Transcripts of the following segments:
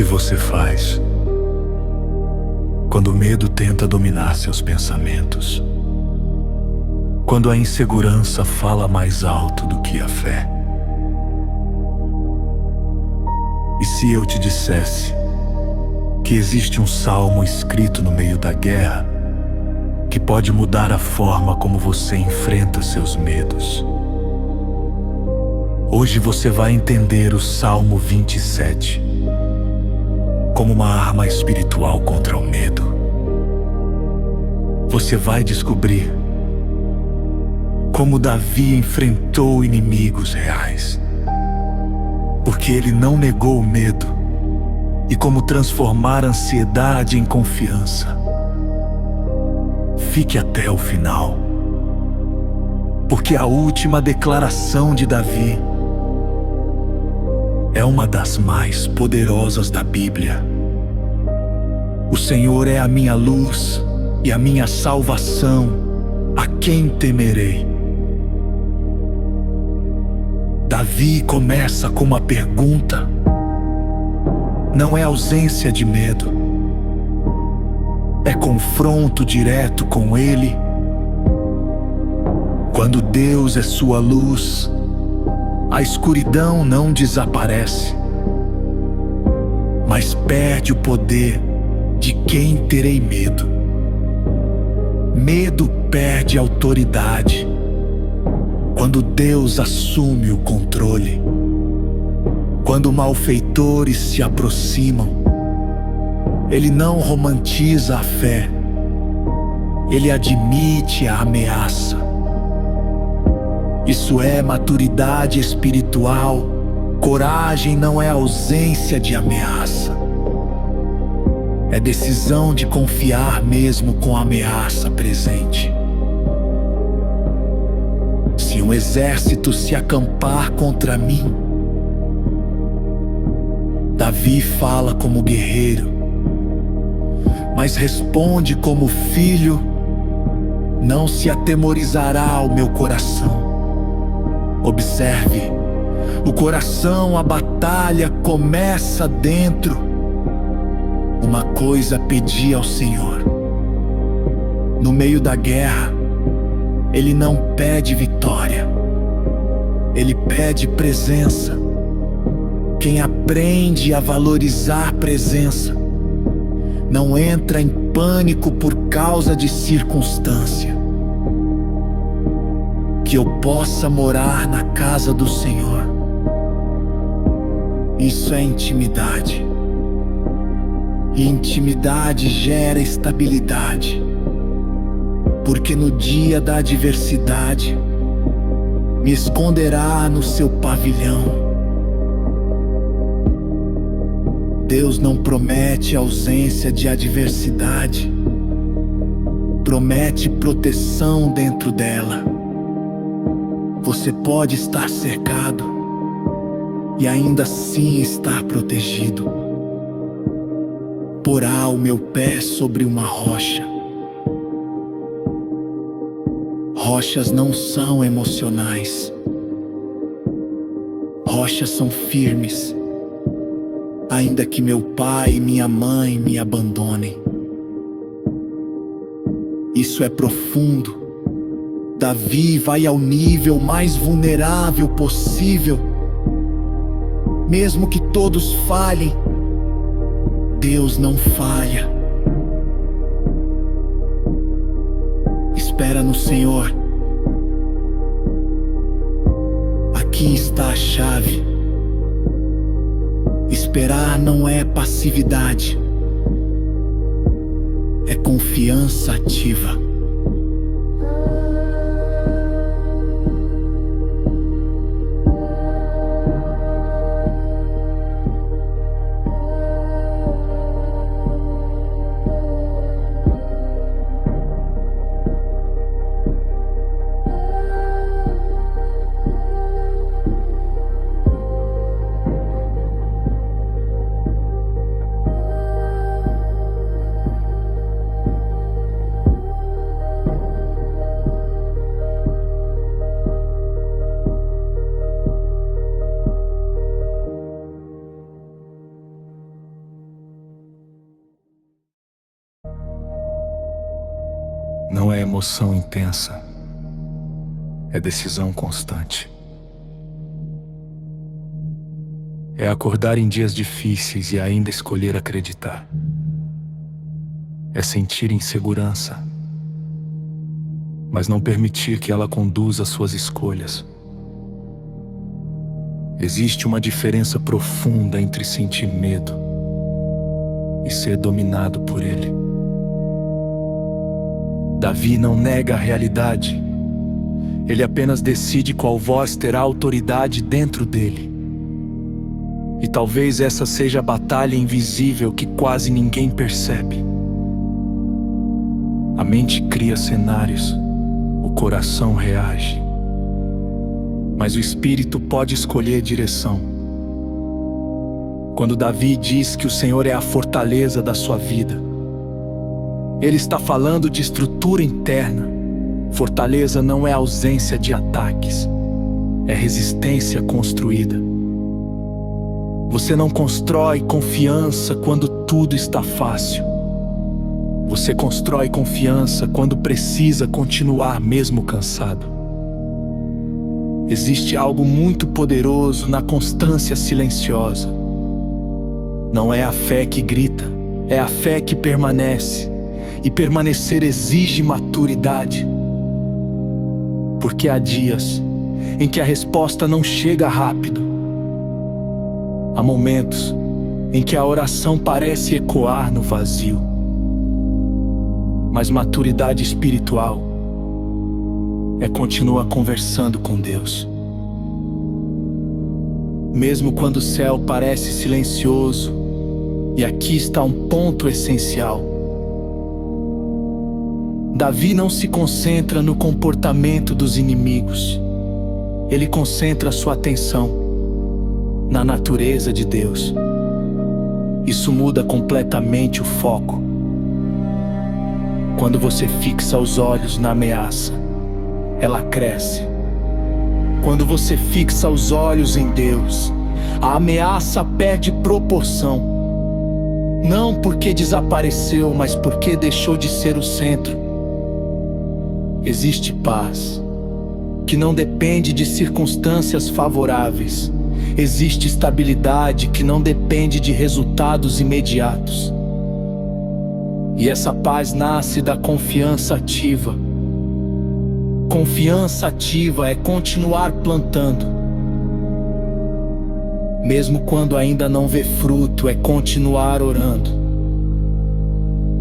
você faz quando o medo tenta dominar seus pensamentos? Quando a insegurança fala mais alto do que a fé? E se eu te dissesse que existe um salmo escrito no meio da guerra que pode mudar a forma como você enfrenta seus medos? Hoje você vai entender o Salmo 27 como uma arma espiritual contra o medo. Você vai descobrir como Davi enfrentou inimigos reais, porque ele não negou o medo, e como transformar a ansiedade em confiança. Fique até o final, porque a última declaração de Davi é uma das mais poderosas da Bíblia. O Senhor é a minha luz e a minha salvação, a quem temerei? Davi começa com uma pergunta. Não é ausência de medo, é confronto direto com Ele. Quando Deus é sua luz, a escuridão não desaparece, mas perde o poder de quem terei medo. Medo perde autoridade quando Deus assume o controle. Quando malfeitores se aproximam, Ele não romantiza a fé, Ele admite a ameaça. Isso é maturidade espiritual. Coragem não é ausência de ameaça. É decisão de confiar mesmo com a ameaça presente. Se um exército se acampar contra mim, Davi fala como guerreiro, mas responde como filho: não se atemorizará o meu coração. Observe, o coração, a batalha começa dentro. Uma coisa pedi ao Senhor: no meio da guerra, Ele não pede vitória, Ele pede presença. Quem aprende a valorizar presença não entra em pânico por causa de circunstância. Que eu possa morar na casa do Senhor. Isso é intimidade. E intimidade gera estabilidade. Porque no dia da adversidade, me esconderá no seu pavilhão. Deus não promete ausência de adversidade, promete proteção dentro dela. Você pode estar cercado e ainda assim estar protegido. Porá o meu pé sobre uma rocha. Rochas não são emocionais. Rochas são firmes, ainda que meu pai e minha mãe me abandonem. Isso é profundo. Davi vai ao nível mais vulnerável possível. Mesmo que todos falhem, Deus não falha. Espera no Senhor. Aqui está a chave. Esperar não é passividade, é confiança ativa. emoção intensa, é decisão constante. É acordar em dias difíceis e ainda escolher acreditar. É sentir insegurança, mas não permitir que ela conduza suas escolhas. Existe uma diferença profunda entre sentir medo e ser dominado por ele. Davi não nega a realidade. Ele apenas decide qual voz terá autoridade dentro dele. E talvez essa seja a batalha invisível que quase ninguém percebe. A mente cria cenários, o coração reage. Mas o espírito pode escolher direção. Quando Davi diz que o Senhor é a fortaleza da sua vida, ele está falando de estrutura interna. Fortaleza não é ausência de ataques, é resistência construída. Você não constrói confiança quando tudo está fácil. Você constrói confiança quando precisa continuar mesmo cansado. Existe algo muito poderoso na constância silenciosa. Não é a fé que grita, é a fé que permanece. E permanecer exige maturidade. Porque há dias em que a resposta não chega rápido. Há momentos em que a oração parece ecoar no vazio. Mas maturidade espiritual é continuar conversando com Deus. Mesmo quando o céu parece silencioso, e aqui está um ponto essencial. Davi não se concentra no comportamento dos inimigos. Ele concentra sua atenção na natureza de Deus. Isso muda completamente o foco. Quando você fixa os olhos na ameaça, ela cresce. Quando você fixa os olhos em Deus, a ameaça perde proporção. Não porque desapareceu, mas porque deixou de ser o centro. Existe paz, que não depende de circunstâncias favoráveis. Existe estabilidade que não depende de resultados imediatos. E essa paz nasce da confiança ativa. Confiança ativa é continuar plantando. Mesmo quando ainda não vê fruto, é continuar orando.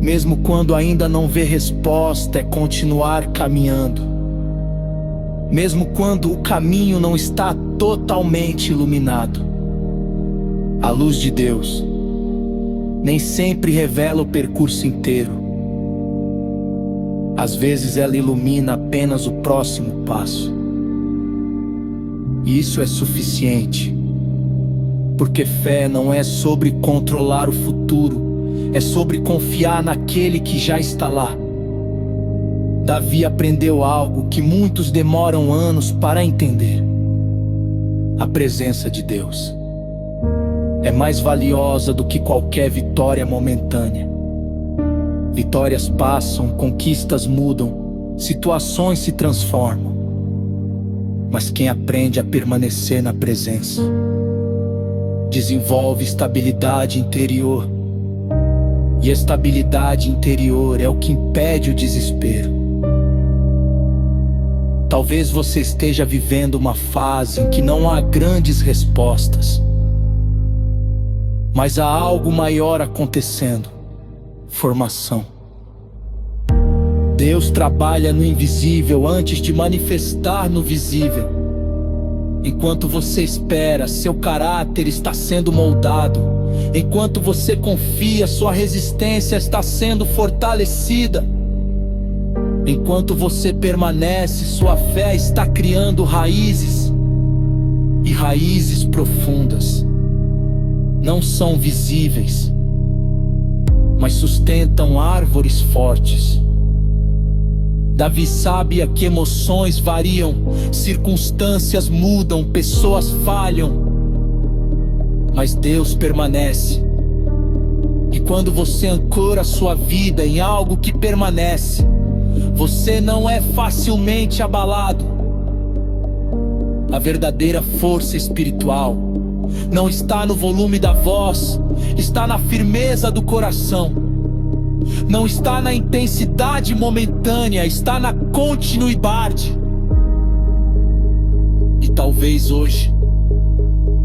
Mesmo quando ainda não vê resposta, é continuar caminhando. Mesmo quando o caminho não está totalmente iluminado. A luz de Deus nem sempre revela o percurso inteiro. Às vezes ela ilumina apenas o próximo passo. E isso é suficiente. Porque fé não é sobre controlar o futuro, é sobre confiar naquele que já está lá. Davi aprendeu algo que muitos demoram anos para entender. A presença de Deus é mais valiosa do que qualquer vitória momentânea. Vitórias passam, conquistas mudam, situações se transformam. Mas quem aprende a permanecer na presença desenvolve estabilidade interior. E estabilidade interior é o que impede o desespero. Talvez você esteja vivendo uma fase em que não há grandes respostas, mas há algo maior acontecendo: formação. Deus trabalha no invisível antes de manifestar no visível. Enquanto você espera, seu caráter está sendo moldado. Enquanto você confia, sua resistência está sendo fortalecida. Enquanto você permanece, sua fé está criando raízes. E raízes profundas não são visíveis, mas sustentam árvores fortes. Davi sabia que emoções variam, circunstâncias mudam, pessoas falham, mas Deus permanece. E quando você ancora sua vida em algo que permanece, Você não é facilmente abalado. A verdadeira força espiritual não está no volume da voz, está na firmeza do coração. Não está na intensidade momentânea, está na continuidade. E talvez hoje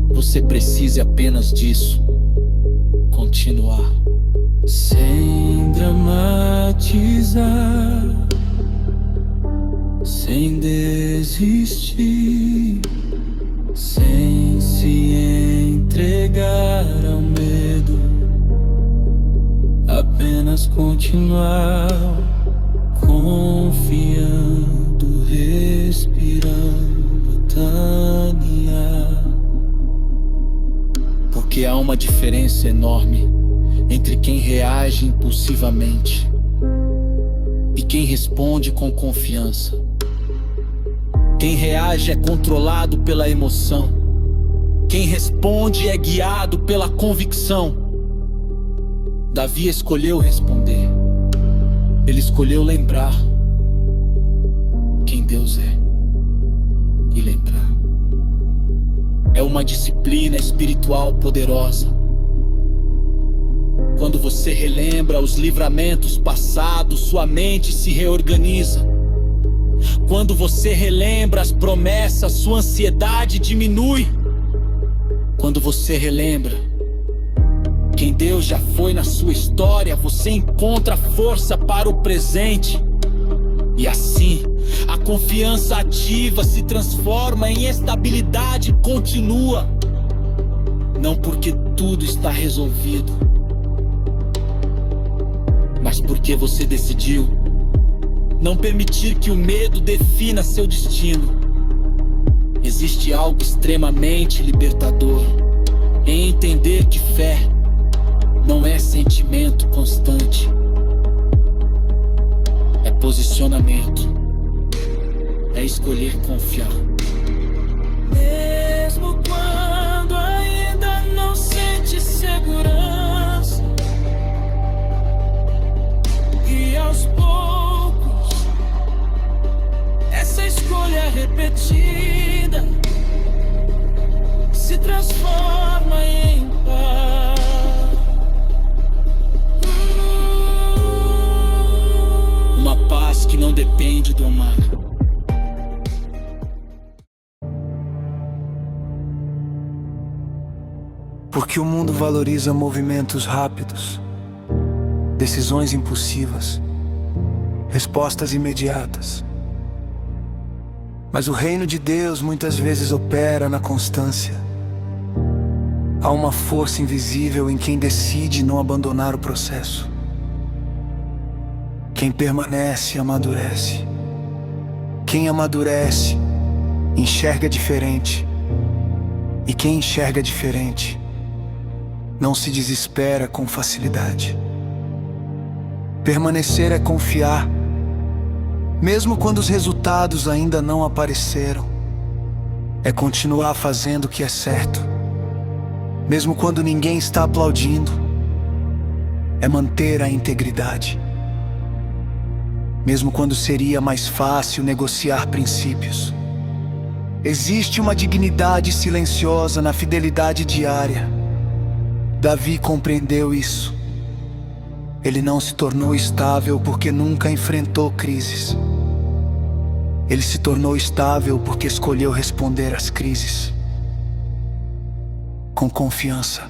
você precise apenas disso: continuar. Sem dramatizar, sem desistir, sem se entregar ao medo, apenas continuar, confiando, respirando, tanear. Porque há uma diferença enorme entre quem reage impulsivamente e quem responde com confiança. Quem reage é controlado pela emoção. Quem responde é guiado pela convicção. Davi escolheu responder. Ele escolheu lembrar quem Deus é e lembrar. É uma disciplina espiritual poderosa. Quando você relembra os livramentos passados, sua mente se reorganiza. Quando você relembra as promessas, sua ansiedade diminui. Quando você relembra quem Deus já foi na sua história, você encontra força para o presente. E assim, a confiança ativa se transforma em estabilidade contínua. Não porque tudo está resolvido, mas porque você decidiu não permitir que o medo defina seu destino. Existe algo extremamente libertador em entender que fé não é sentimento constante, é posicionamento, é escolher confiar. Mesmo quando ainda não sente segurança, e aos poucos essa escolha repetida se transforma em paz. Uma paz que não depende do humano. Porque o mundo valoriza movimentos rápidos, decisões impulsivas, respostas imediatas. Mas o reino de Deus muitas vezes opera na constância. Há uma força invisível em quem decide não abandonar o processo. Quem permanece, amadurece. Quem amadurece, enxerga diferente. E quem enxerga diferente, não se desespera com facilidade. Permanecer é confiar, mesmo quando os resultados ainda não apareceram. É continuar fazendo o que é certo, mesmo quando ninguém está aplaudindo. É manter a integridade, mesmo quando seria mais fácil negociar princípios. Existe uma dignidade silenciosa na fidelidade diária. Davi compreendeu isso. Ele não se tornou estável porque nunca enfrentou crises. Ele se tornou estável porque escolheu responder às crises com confiança.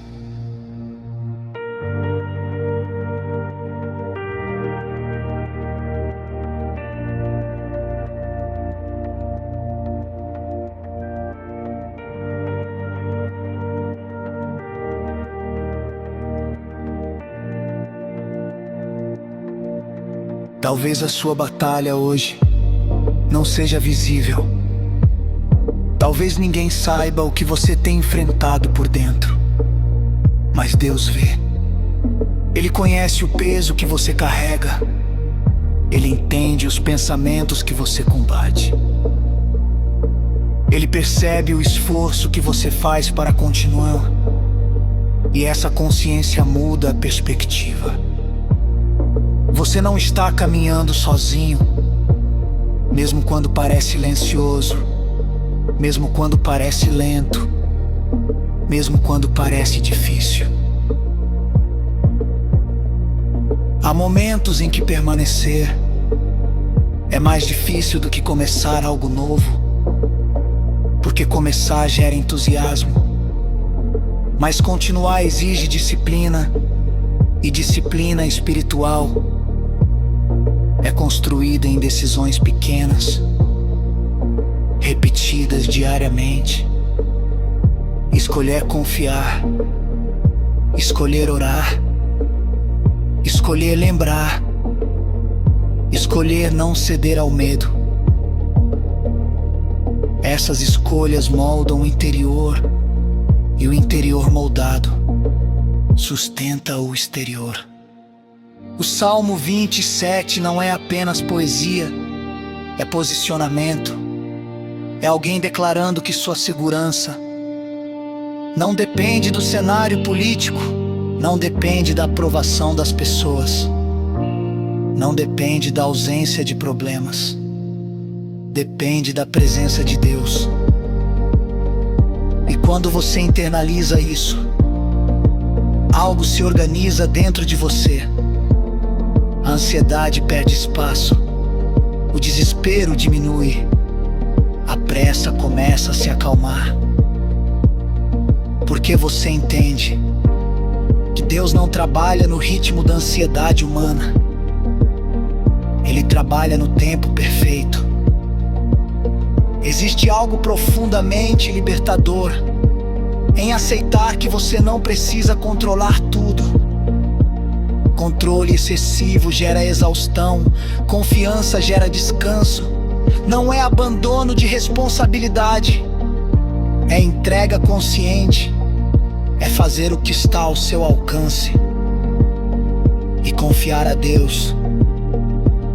Talvez a sua batalha hoje não seja visível. Talvez ninguém saiba o que você tem enfrentado por dentro. Mas Deus vê. Ele conhece o peso que você carrega. Ele entende os pensamentos que você combate. Ele percebe o esforço que você faz para continuar. E essa consciência muda a perspectiva. Você não está caminhando sozinho. mesmo quando parece silencioso, mesmo quando parece lento, mesmo quando parece difícil. Há momentos em que permanecer é mais difícil do que começar algo novo, porque começar gera entusiasmo, mas continuar exige disciplina, e disciplina espiritual é construída em decisões pequenas, repetidas diariamente. Escolher confiar, escolher orar, escolher lembrar, escolher não ceder ao medo. Essas escolhas moldam o interior, e o interior moldado sustenta o exterior. O Salmo 27 não é apenas poesia, é posicionamento. É alguém declarando que sua segurança não depende do cenário político, não depende da aprovação das pessoas, não depende da ausência de problemas, depende da presença de Deus. E quando você internaliza isso, algo se organiza dentro de você. A ansiedade perde espaço, o desespero diminui, a pressa começa a se acalmar. Porque você entende que Deus não trabalha no ritmo da ansiedade humana. Ele trabalha no tempo perfeito. Existe algo profundamente libertador em aceitar que você não precisa controlar tudo. Controle excessivo gera exaustão, confiança gera descanso. Não é abandono de responsabilidade, é entrega consciente, é fazer o que está ao seu alcance e confiar a Deus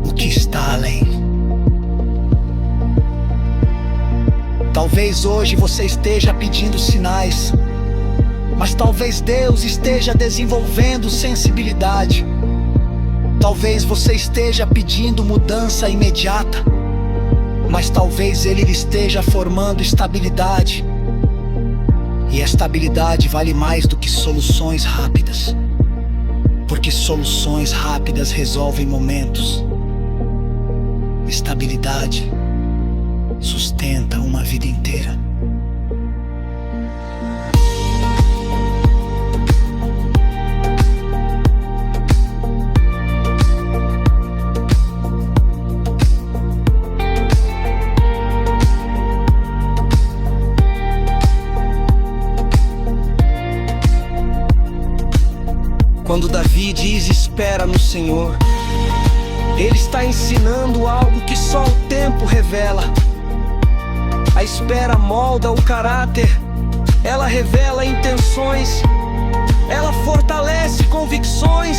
o que está além. Talvez hoje você esteja pedindo sinais, mas talvez Deus esteja desenvolvendo sensibilidade. Talvez você esteja pedindo mudança imediata, mas talvez Ele esteja formando estabilidade. E a estabilidade vale mais do que soluções rápidas, porque soluções rápidas resolvem momentos. Estabilidade sustenta uma vida inteira. Quando Davi diz espera no Senhor, ele está ensinando algo que só o tempo revela. A espera molda o caráter, ela revela intenções, ela fortalece convicções,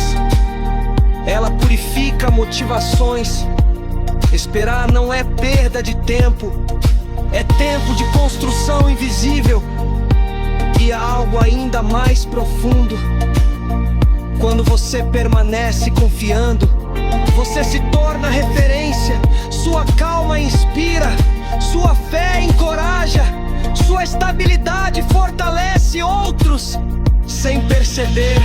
ela purifica motivações. Esperar não é perda de tempo, é tempo de construção invisível. E há algo ainda mais profundo. Quando você permanece confiando, você se torna referência. Sua calma inspira, sua fé encoraja, sua estabilidade fortalece outros sem perceber.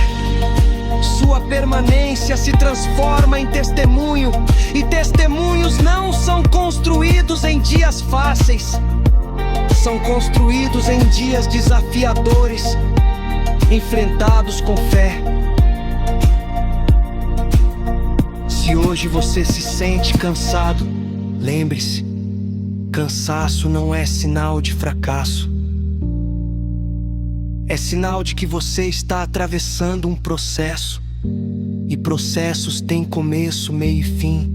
Sua permanência se transforma em testemunho, e testemunhos não são construídos em dias fáceis, são construídos em dias desafiadores, enfrentados com fé. Se hoje você se sente cansado, lembre-se, cansaço não é sinal de fracasso. É sinal de que você está atravessando um processo. E processos têm começo, meio e fim,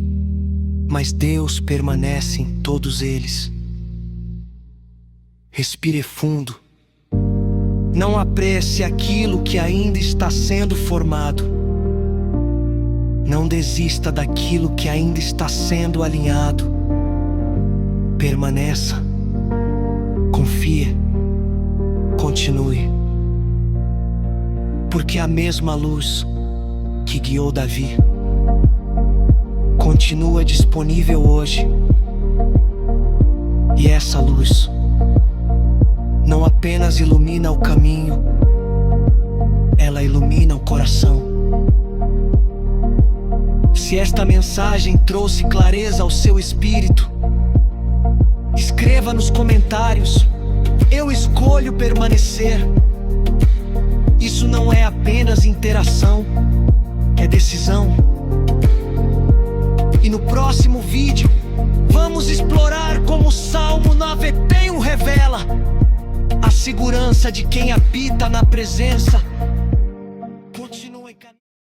mas Deus permanece em todos eles. Respire fundo. Não apresse aquilo que ainda está sendo formado. Não desista daquilo que ainda está sendo alinhado. Permaneça, confie, continue. Porque a mesma luz que guiou Davi continua disponível hoje E essa luz não apenas ilumina o caminho, ela ilumina o coração. Se esta mensagem trouxe clareza ao seu espírito, escreva nos comentários: eu escolho permanecer. Isso não é apenas interação, é decisão. E no próximo vídeo, vamos explorar como o Salmo 91 revela a segurança de quem habita na presença